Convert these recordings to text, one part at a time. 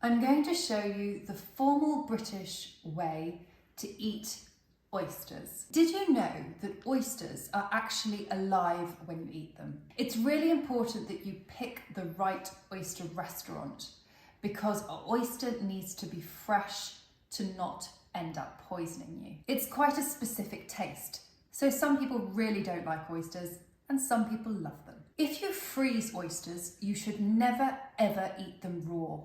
I'm going to show you the formal British way to eat oysters. Did you know that oysters are actually alive when you eat them? It's really important that you pick the right oyster restaurant because an oyster needs to be fresh to not end up poisoning you. It's quite a specific taste, so some people really don't like oysters and some people love them. If you freeze oysters, you should never ever eat them raw.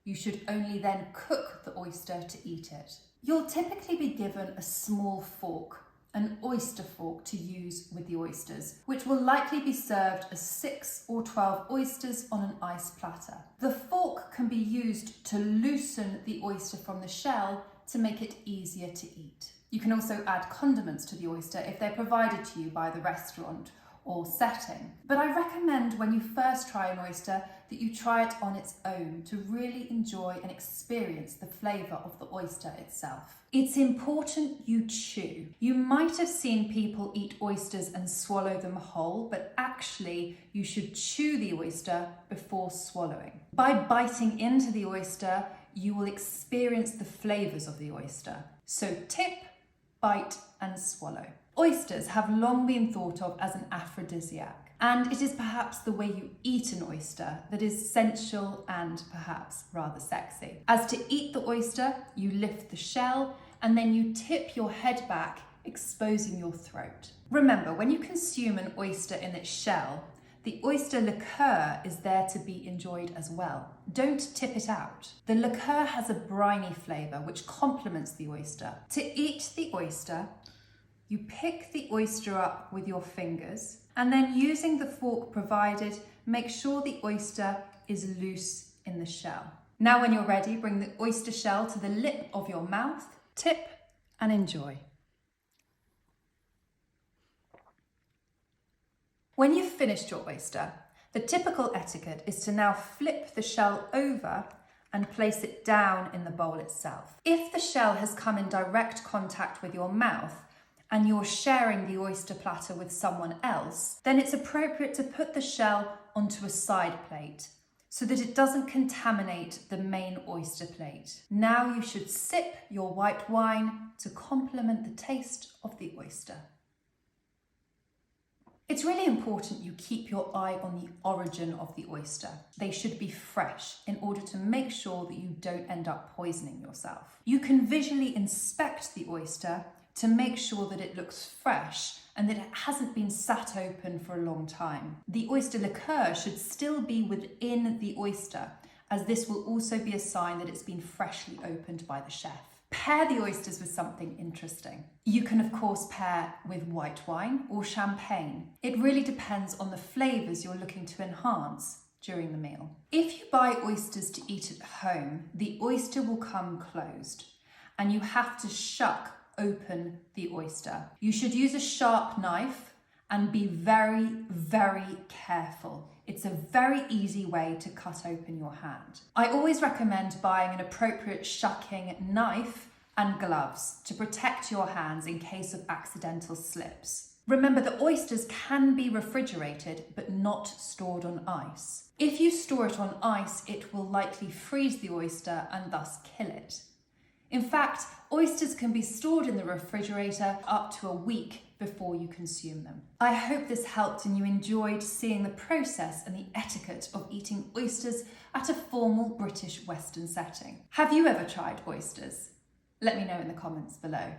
You should only then cook the oyster to eat it. You'll typically be given a small fork, an oyster fork, to use with the oysters, which will likely be served as 6 or 12 oysters on an ice platter. The fork can be used to loosen the oyster from the shell to make it easier to eat. You can also add condiments to the oyster if they're provided to you by the restaurant or setting. But I recommend when you first try an oyster that you try it on its own to really enjoy and experience the flavour of the oyster itself. It's important you chew. You might have seen people eat oysters and swallow them whole, but actually you should chew the oyster before swallowing. By biting into the oyster, you will experience the flavours of the oyster. So tip, bite and swallow. Oysters have long been thought of as an aphrodisiac, and it is perhaps the way you eat an oyster that is sensual and perhaps rather sexy. As to eat the oyster, you lift the shell and then you tip your head back, exposing your throat. Remember, when you consume an oyster in its shell, the oyster liqueur is there to be enjoyed as well. Don't tip it out. The liqueur has a briny flavour which complements the oyster. To eat the oyster, you pick the oyster up with your fingers and then, using the fork provided, make sure the oyster is loose in the shell. Now when you're ready, bring the oyster shell to the lip of your mouth, tip and enjoy. When you've finished your oyster, the typical etiquette is to now flip the shell over and place it down in the bowl itself. If the shell has come in direct contact with your mouth, and you're sharing the oyster platter with someone else, then it's appropriate to put the shell onto a side plate so that it doesn't contaminate the main oyster plate. Now you should sip your white wine to complement the taste of the oyster. It's really important you keep your eye on the origin of the oyster. They should be fresh in order to make sure that you don't end up poisoning yourself. You can visually inspect the oyster to make sure that it looks fresh and that it hasn't been sat open for a long time. The oyster liqueur should still be within the oyster, as this will also be a sign that it's been freshly opened by the chef. Pair the oysters with something interesting. You can of course pair with white wine or champagne. It really depends on the flavours you're looking to enhance during the meal. If you buy oysters to eat at home, the oyster will come closed and you have to shuck open the oyster. You should use a sharp knife and be very, very careful. It's a very easy way to cut open your hand. I always recommend buying an appropriate shucking knife and gloves to protect your hands in case of accidental slips. Remember, the oysters can be refrigerated but not stored on ice. If you store it on ice, it will likely freeze the oyster and thus kill it. In fact, oysters can be stored in the refrigerator up to a week before you consume them. I hope this helped and you enjoyed seeing the process and the etiquette of eating oysters at a formal British Western setting. Have you ever tried oysters? Let me know in the comments below.